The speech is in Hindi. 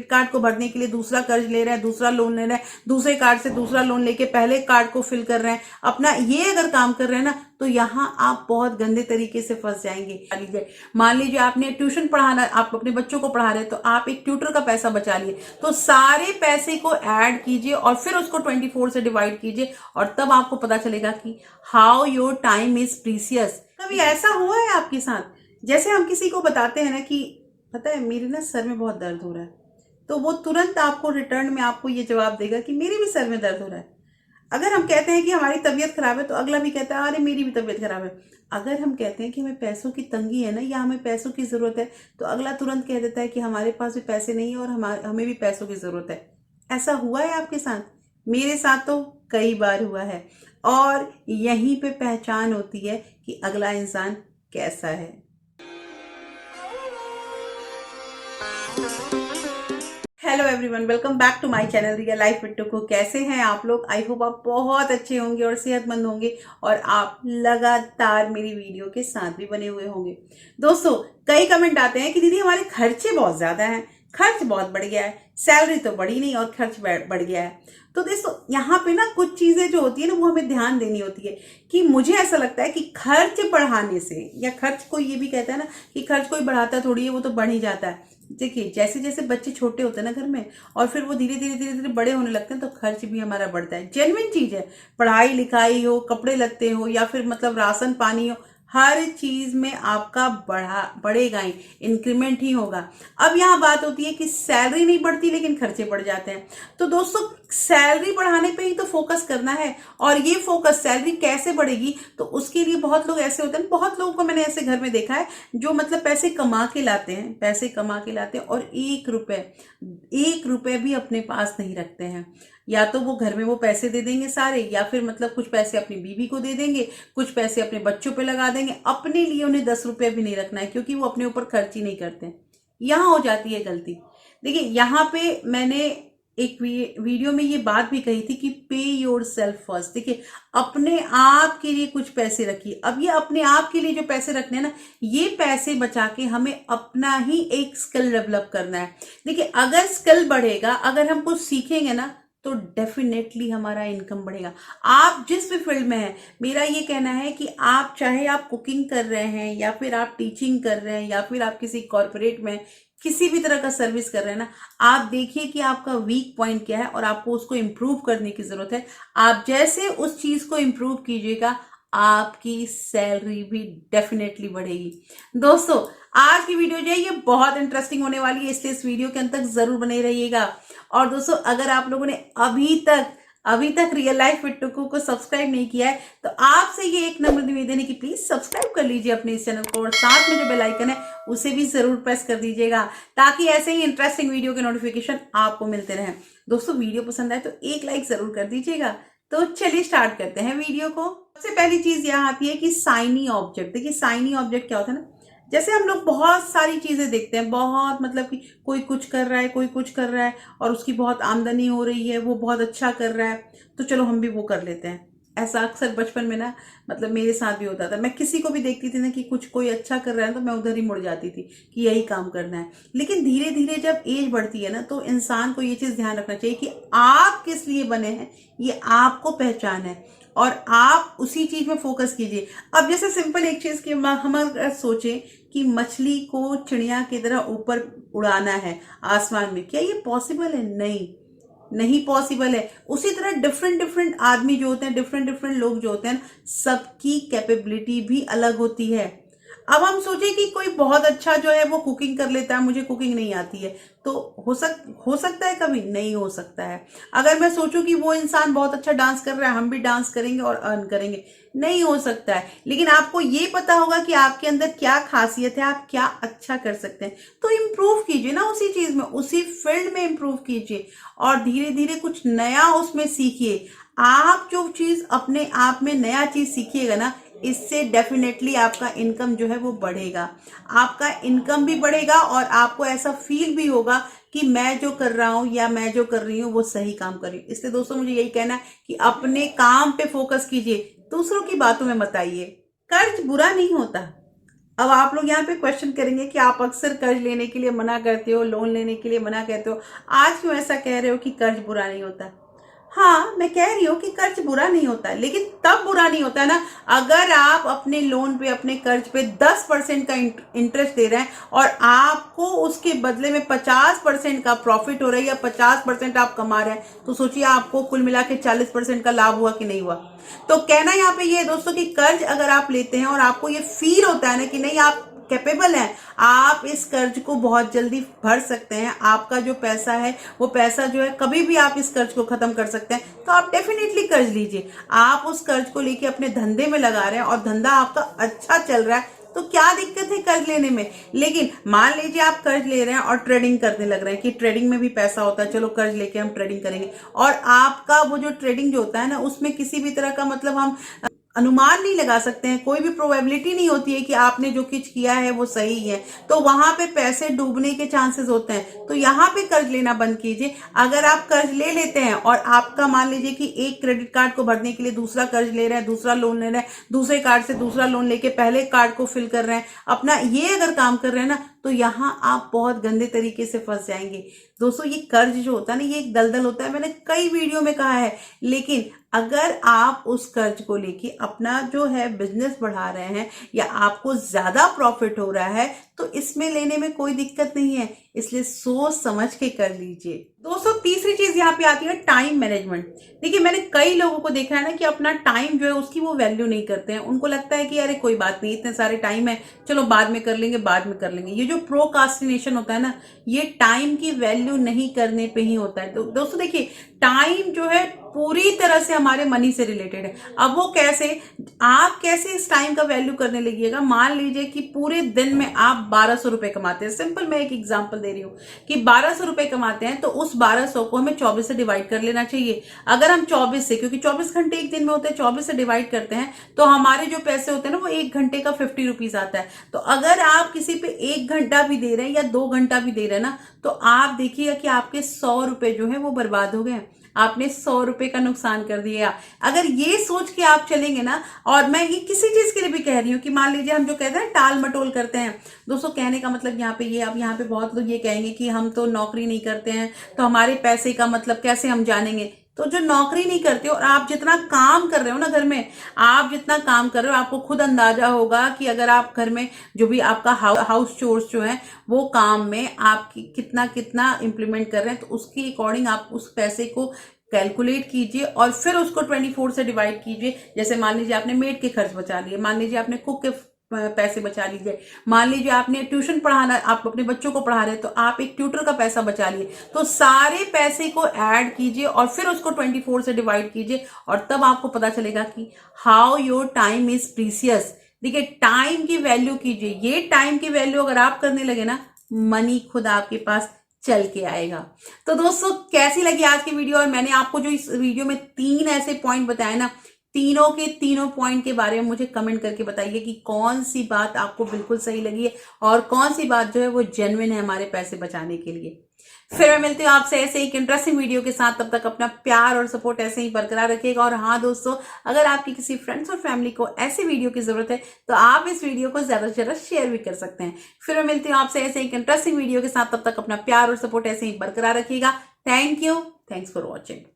क्रेडिट कार्ड को भरने के लिए दूसरा कर्ज ले रहे हैं, दूसरा लोन ले रहे हैं, दूसरे कार्ड से दूसरा लोन लेके पहले कार्ड को फिल कर रहे हैं अपना, ये अगर काम कर रहे हैं ना, तो यहाँ आप बहुत गंदे तरीके से फंस जाएंगे। मान लीजिए आपने ट्यूशन पढ़ाना, आप अपने बच्चों को पढ़ा रहे हैं, तो आप एक ट्यूटर का पैसा बचा लिए, तो सारे पैसे को ऐड कीजिए और फिर उसको 24 से डिवाइड कीजिए, और तब आपको पता चलेगा कि how your time is precious. कभी ऐसा हुआ है आपके साथ, जैसे हम किसी को बताते हैं ना कि पता है मेरे ना सर में बहुत दर्द हो रहा है, तो वो तुरंत आपको रिटर्न में आपको ये जवाब देगा कि मेरे भी सर में दर्द हो रहा है। अगर हम कहते हैं कि हमारी तबीयत खराब है, तो अगला भी कहता है अरे मेरी भी तबीयत खराब है। अगर हम कहते हैं कि हमें पैसों की तंगी है ना, या हमें पैसों की जरूरत है, तो अगला तुरंत कह देता है कि हमारे पास भी पैसे नहीं है और हमें भी पैसों की जरूरत है। ऐसा हुआ है आपके साथ? मेरे साथ तो कई बार हुआ है, और यहीं पे पहचान होती है कि अगला इंसान कैसा है। Hello everyone, welcome back to my channel real life with Tuku. कैसे हैं आप लोग? आई होप आप बहुत अच्छे होंगे और सेहतमंद होंगे, और आप लगातार मेरी वीडियो के साथ भी बने हुए होंगे। दोस्तों, कई कमेंट आते हैं कि दीदी हमारे खर्चे बहुत ज्यादा हैं, खर्च बहुत बढ़ गया है, सैलरी तो बढ़ी नहीं और खर्च बढ़ गया है। तो दोस्तों, यहाँ पे ना कुछ चीजें जो होती है ना, वो हमें ध्यान देनी होती है। कि मुझे ऐसा लगता है कि खर्च बढ़ाने से, या खर्च कोई ये भी कहता है ना कि खर्च कोई बढ़ाता थोड़ी है, वो तो बढ़ ही जाता है। देखिए, जैसे जैसे बच्चे छोटे होते हैं ना घर में, और फिर वो धीरे धीरे धीरे धीरे बड़े होने लगते हैं, तो खर्च भी हमारा बढ़ता है। जेन्युइन चीज है, पढ़ाई लिखाई हो, कपड़े लत्ते हो, या फिर मतलब राशन पानी हो, हर चीज में आपका बढ़ेगा ही, इंक्रीमेंट ही होगा। अब यहाँ बात होती है कि सैलरी नहीं बढ़ती लेकिन खर्चे बढ़ जाते हैं। तो दोस्तों, सैलरी बढ़ाने पे ही तो फोकस करना है, और ये फोकस सैलरी कैसे बढ़ेगी, तो उसके लिए बहुत लोग ऐसे होते हैं, बहुत लोगों को मैंने ऐसे घर में देखा है जो मतलब पैसे कमा के लाते हैं, और एक रुपए भी अपने पास नहीं रखते हैं। या तो वो घर में वो पैसे दे देंगे सारे, या फिर मतलब कुछ पैसे अपनी बीवी को दे देंगे, कुछ पैसे अपने बच्चों पे लगा देंगे, अपने लिए उन्हें 10 रुपए भी नहीं रखना है, क्योंकि वो अपने ऊपर खर्च ही नहीं करते। यहाँ हो जाती है गलती। देखिए, यहाँ पे मैंने एक वीडियो में ये बात भी कही थी कि पे योर सेल्फ फर्स्ट। देखिए, अपने आप के लिए कुछ पैसे रखिए। अब ये अपने आप के लिए जो पैसे रखने हैं ना, ये पैसे बचा के हमें अपना ही एक स्किल डेवलप करना है। देखिए, अगर स्किल बढ़ेगा, अगर हम कुछ सीखेंगे ना, तो डेफिनेटली हमारा इनकम बढ़ेगा। आप जिस भी फील्ड में हैं, मेरा ये कहना है कि आप चाहे आप कुकिंग कर रहे हैं, या फिर आप टीचिंग कर रहे हैं, या फिर आप किसी कॉर्पोरेट में किसी भी तरह का सर्विस कर रहे हैं ना, आप देखिए कि आपका वीक पॉइंट क्या है और आपको उसको इंप्रूव करने की जरूरत है। आप जैसे उस चीज को इंप्रूव कीजिएगा, आपकी सैलरी भी डेफिनेटली बढ़ेगी। दोस्तों, आज की वीडियो जो है ये बहुत इंटरेस्टिंग होने वाली है, इसलिए इस वीडियो के अंत तक जरूर बने रहिएगा। और दोस्तों, अगर आप लोगों ने अभी तक रियल लाइफ विद टुकू को सब्सक्राइब नहीं किया है, तो आपसे ये एक नम्र निवेदन है कि प्लीज सब्सक्राइब कर लीजिए अपने इस चैनल को, और साथ में जो बेल आइकन है उसे भी जरूर प्रेस कर दीजिएगा, ताकि ऐसे ही इंटरेस्टिंग वीडियो के नोटिफिकेशन आपको मिलते रहें। दोस्तों, वीडियो पसंद आए तो एक लाइक जरूर कर दीजिएगा। तो चलिए स्टार्ट करते हैं वीडियो को। सबसे पहली चीज यहाँ आती है कि साइनी ऑब्जेक्ट। देखिए, साइनी ऑब्जेक्ट क्या होता है ना, जैसे हम लोग बहुत सारी चीजें देखते हैं, बहुत मतलब कि कोई कुछ कर रहा है, कोई कुछ कर रहा है, और उसकी बहुत आमदनी हो रही है, वो बहुत अच्छा कर रहा है, तो चलो हम भी वो कर लेते हैं। ऐसा अक्सर बचपन में ना, मतलब मेरे साथ भी होता था। मैं किसी को भी देखती थी ना कि कुछ कोई अच्छा कर रहा है, तो मैं उधर ही मुड़ जाती थी कि यही काम करना है। लेकिन धीरे धीरे जब एज बढ़ती है ना, तो इंसान को ये चीज ध्यान रखना चाहिए कि आप किस लिए बने हैं, ये आपको पहचान है, और आप उसी चीज में फोकस कीजिए। अब जैसे सिंपल एक चीज की हम अगर सोचें कि मछली को चिड़िया की तरह ऊपर उड़ाना है आसमान में, क्या ये पॉसिबल है? नहीं पॉसिबल है। उसी तरह डिफरेंट डिफरेंट आदमी जो होते हैं, डिफरेंट डिफरेंट लोग जो होते हैं, सबकी कैपेबिलिटी भी अलग होती है। अब हम सोचे कि कोई बहुत अच्छा जो है वो कुकिंग कर लेता है, मुझे कुकिंग नहीं आती है, तो हो सकता है? कभी नहीं हो सकता है। अगर मैं सोचूं कि वो इंसान बहुत अच्छा डांस कर रहा है, हम भी डांस करेंगे और अर्न करेंगे, नहीं हो सकता है। लेकिन आपको ये पता होगा कि आपके अंदर क्या खासियत है, आप क्या अच्छा कर सकते हैं, तो इम्प्रूव कीजिए ना उसी चीज में, उसी फील्ड में इम्प्रूव कीजिए, और धीरे धीरे कुछ नया उसमें सीखिए। आप जो चीज अपने आप में नया चीज सीखिएगा ना, इससे डेफिनेटली आपका इनकम जो है वो बढ़ेगा। आपका इनकम भी बढ़ेगा, और आपको ऐसा फील भी होगा कि मैं जो कर रहा हूं या मैं जो कर रही हूं वो सही काम कर रही हूं। इसलिए दोस्तों, मुझे यही कहना है कि अपने काम पे फोकस कीजिए, दूसरों की बातों में मत आइए। कर्ज बुरा नहीं होता, अब आप लोग यहाँ पे क्वेश्चन करेंगे कि आप अक्सर कर्ज लेने के लिए मना करते हो, लोन लेने के लिए मना करते हो, आज क्यों ऐसा कह रहे हो कि कर्ज बुरा नहीं होता। हाँ, मैं कह रही हूँ कि कर्ज बुरा नहीं होता, लेकिन तब बुरा नहीं होता ना अगर आप अपने लोन पे, अपने कर्ज पे 10% का इंटरेस्ट दे रहे हैं और आपको उसके बदले में 50% का प्रॉफिट हो रहा है या 50% आप कमा रहे हैं, तो सोचिए आपको कुल मिला के 40% का लाभ हुआ कि नहीं हुआ। तो कहना यहाँ पे ये है दोस्तों कि कर्ज अगर आप लेते हैं और आपको ये फील होता है ना कि नहीं आप कैपेबल हैं, आप इस कर्ज को बहुत जल्दी भर सकते हैं, आपका जो पैसा है वो पैसा जो है कभी भी आप इस कर्ज को खत्म कर सकते हैं, तो आप डेफिनेटली कर्ज लीजिए। आप उस कर्ज को लेके अपने धंधे में लगा रहे हैं और धंधा आपका अच्छा चल रहा है, तो क्या दिक्कत है कर्ज लेने में। लेकिन मान लीजिए आप कर्ज ले रहे हैं और ट्रेडिंग करने लग रहे हैं कि ट्रेडिंग में भी पैसा होता है, चलो कर्ज लेके हम ट्रेडिंग करेंगे, और आपका वो जो ट्रेडिंग जो होता है ना उसमें किसी भी तरह का मतलब हम अनुमान नहीं लगा सकते हैं, कोई भी प्रोबेबिलिटी नहीं होती है कि आपने जो कुछ किया है वो सही है, तो वहां पे पैसे डूबने के चांसेस होते हैं। तो यहाँ पे कर्ज लेना बंद कीजिए। अगर आप कर्ज ले लेते हैं और आपका मान लीजिए कि एक क्रेडिट कार्ड को भरने के लिए दूसरा कर्ज ले रहे हैं, दूसरा लोन ले रहे हैं, दूसरे कार्ड से दूसरा लोन लेके पहले कार्ड को फिल कर रहे हैं, अपना ये अगर काम कर रहे हैं ना, तो यहाँ आप बहुत गंदे तरीके से फंस जाएंगे। दोस्तों ये कर्ज जो होता है ना ये एक दलदल होता है, मैंने कई वीडियो में कहा है, लेकिन अगर आप उस कर्ज को लेके अपना जो है बिजनेस बढ़ा रहे हैं या आपको ज्यादा प्रॉफिट हो रहा है, तो इसमें लेने में कोई दिक्कत नहीं है, इसलिए सोच समझ के कर लीजिए। दोस्तों तीसरी चीज यहाँ पे आती है टाइम मैनेजमेंट। देखिए मैंने कई लोगों को देखा है ना कि अपना टाइम जो है उसकी वो वैल्यू नहीं करते हैं, उनको लगता है कि अरे कोई बात नहीं, इतने सारे टाइम है, चलो बाद में कर लेंगे, बाद में कर लेंगे। ये जो प्रोकास्टिनेशन होता है ना, ये टाइम की वैल्यू नहीं करने पे ही होता है। तो दोस्तों देखिए टाइम जो है पूरी तरह से हमारे मनी से रिलेटेड है। अब वो कैसे, आप कैसे इस टाइम का वैल्यू करने लगिएगा। मान लीजिए कि पूरे दिन में आप 1200 रुपए कमाते हैं, सिंपल मैं एक एग्जांपल दे रही हूँ कि 1200 रुपए कमाते हैं, तो उस 1200 को हमें 24 से डिवाइड कर लेना चाहिए। अगर हम 24 से, क्योंकि 24 घंटे एक दिन में होते हैं, 24 से डिवाइड करते हैं तो हमारे जो पैसे होते हैं ना वो एक घंटे का 50 रुपीज आता है। तो अगर आप किसी पे 1 घंटा भी दे रहे हैं या 2 घंटा भी दे रहे हैं ना, तो आप देखिएगा कि आपके 100 रुपए जो है वो बर्बाद हो गए, आपने 100 रुपए का नुकसान कर दिया। अगर ये सोच के आप चलेंगे ना, और मैं ये किसी चीज के लिए भी कह रही हूँ कि मान लीजिए हम जो कहते हैं टाल मटोल करते हैं, दोस्तों कहने का मतलब यहाँ पे ये, अब यहाँ पे बहुत लोग ये कहेंगे कि हम तो नौकरी नहीं करते हैं तो हमारे पैसे का मतलब कैसे हम जानेंगे। तो जो नौकरी नहीं करते हो और आप जितना काम कर रहे हो ना घर में, आप जितना काम कर रहे हो आपको खुद अंदाजा होगा कि अगर आप घर में जो भी आपका हाउस चोर्स जो है वो काम में आप कितना कितना इम्प्लीमेंट कर रहे हैं, तो उसके अकॉर्डिंग आप उस पैसे को कैलकुलेट कीजिए और फिर उसको 24 से डिवाइड कीजिए। जैसे मान लीजिए आपने मेड के खर्च बचा लिए, मान लीजिए आपने कुक के पैसे बचा लीजिए, मान लीजिए आपने ट्यूशन पढ़ाना, आप अपने बच्चों को पढ़ा रहे हैं तो आप एक ट्यूटर का पैसा बचा लिए, तो सारे पैसे को ऐड कीजिए और फिर उसको 24 से डिवाइड कीजिए और तब आपको पता चलेगा कि how your time is precious. देखिए टाइम की वैल्यू कीजिए, ये टाइम की वैल्यू अगर आप करने लगे ना, मनी खुद आपके पास चल के आएगा। तो दोस्तों कैसी लगी आज की वीडियो, और मैंने आपको जो इस वीडियो में 3 ऐसे पॉइंट बताए ना, तीनों के तीनों पॉइंट के बारे में मुझे कमेंट करके बताइए कि कौन सी बात आपको बिल्कुल सही लगी है और कौन सी बात जो है वो जेन्युइन है हमारे पैसे बचाने के लिए। फिर मैं मिलती हूँ आपसे ऐसे एक इंटरेस्टिंग वीडियो के साथ, तब तक अपना प्यार और सपोर्ट ऐसे ही बरकरार रखिएगा। और हाँ दोस्तों, अगर आपकी किसी फ्रेंड्स और फैमिली को ऐसे वीडियो की जरूरत है तो आप इस वीडियो को ज्यादा से ज्यादा शेयर भी कर सकते हैं। फिर मैं मिलती हूँ आपसे ऐसे एक इंटरेस्टिंग वीडियो के साथ, तब तक अपना प्यार और सपोर्ट ऐसे ही बरकरार रखिएगा। Thank you, thanks for watching.